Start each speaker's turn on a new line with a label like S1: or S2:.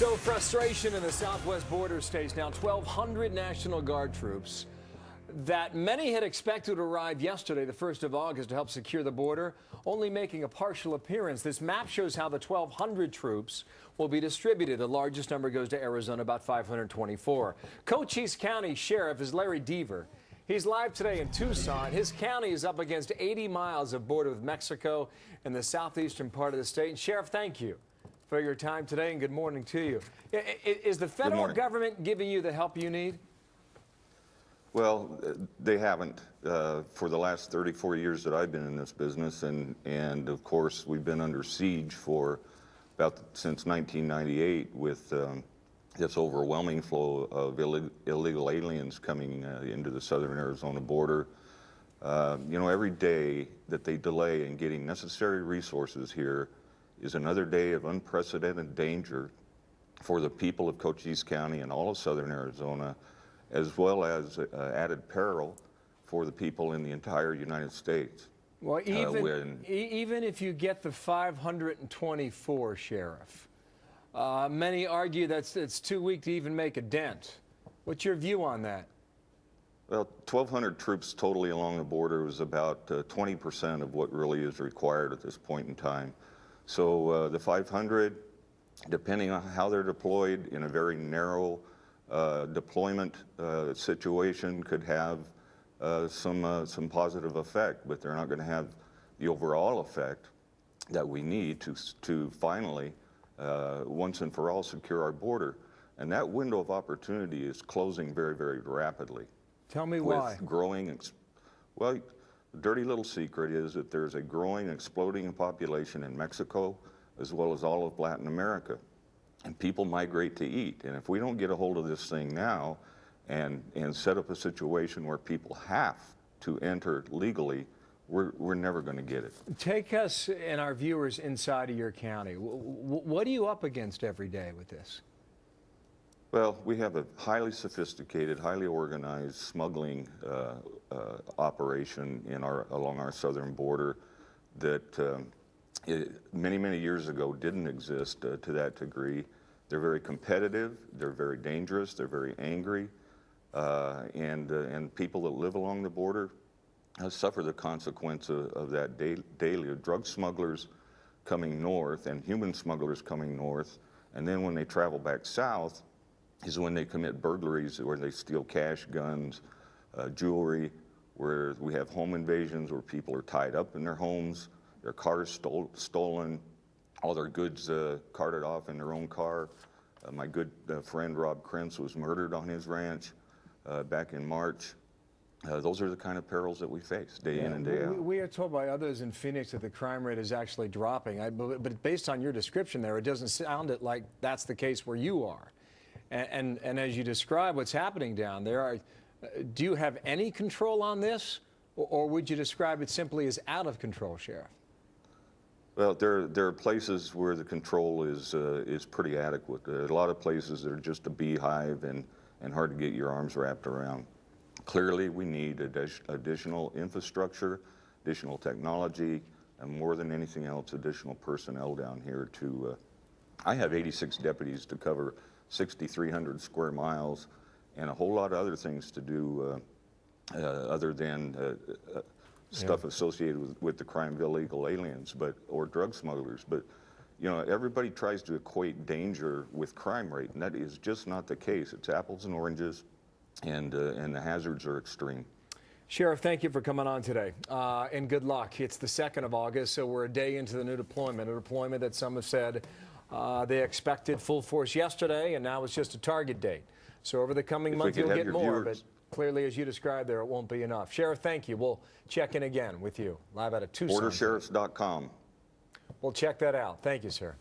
S1: So frustration in the southwest border states. Now 1,200 National Guard troops that many had expected to arrive yesterday, the 1st of August, to help secure the border, only making a partial appearance. This map shows how the 1,200 troops will be distributed. The largest number goes to Arizona, about 524. Cochise County Sheriff is Larry Deaver. He's live today in Tucson. His county is up against 80 miles of border with Mexico in the southeastern part of the state. And Sheriff, thank you for your time today, and good morning to you. Is the federal government giving you the help you need?
S2: Well, they haven't for the last 34 years that I've been in this business, and of course we've been under siege for since 1998 with this overwhelming flow of illegal aliens coming into the southern Arizona border. You know, every day that they delay in getting necessary resources here is another day of unprecedented danger for the people of Cochise County and all of southern Arizona, as well as added peril for the people in the entire United States.
S1: Well, even if you get the 524, Sheriff, many argue that it's too weak to even make a dent. What's your view on that?
S2: Well, 1,200 troops totally along the border was about 20% of what really is required at this point in time. So the 500, depending on how they're deployed in a very narrow deployment situation, could have some positive effect, but they're not going to have the overall effect that we need to finally, once and for all, secure our border. And that window of opportunity is closing very, very rapidly.
S1: Tell me why.
S2: With growing, well, the dirty little secret is that there's a growing, exploding population in Mexico, as well as all of Latin America. And people migrate to eat. And if we don't get a hold of this thing now and set up a situation where people have to enter legally, we're never going to get it.
S1: Take us and our viewers inside of your county. What are you up against every day with this?
S2: Well, we have a highly sophisticated, highly organized smuggling operation along our southern border that many, many years ago didn't exist to that degree. They're very competitive, they're very dangerous, they're very angry, and people that live along the border suffer the consequence of that daily. Drug smugglers coming north and human smugglers coming north, and then when they travel back south is when they commit burglaries, where they steal cash, guns, jewelry, where we have home invasions where people are tied up in their homes, their cars stolen, all their goods carted off in their own car. My good friend Rob Krentz was murdered on his ranch back in March. Those are the kind of perils that we face day in and day out.
S1: We are told by others in Phoenix that the crime rate is actually dropping. But based on your description there, it doesn't sound like that's the case where you are. And as you describe what's happening down there, do you have any control on this? Or would you describe it simply as out of control, Sheriff?
S2: Well, there are places where the control is pretty adequate. There are a lot of places that are just a beehive and hard to get your arms wrapped around. Clearly, we need additional infrastructure, additional technology, and more than anything else, additional personnel down here to, I have 86 deputies to cover 6,300 square miles and a whole lot of other things to do other than stuff associated with the crime of illegal aliens or drug smugglers. But you know, everybody tries to equate danger with crime rate, and that is just not the case. It's apples and oranges, and the hazards are extreme.
S1: Sheriff, thank you for coming on today, and good luck. It's the 2nd of August, so we're a day into the new deployment, a deployment that some have said they expected full force yesterday, and now it's just a target date. So over the coming month, you'll get more, but clearly, as you described there, it won't be enough. Sheriff, thank you. We'll check in again with you live out of Tucson.
S2: BorderSheriffs.com.
S1: We'll check that out. Thank you, sir.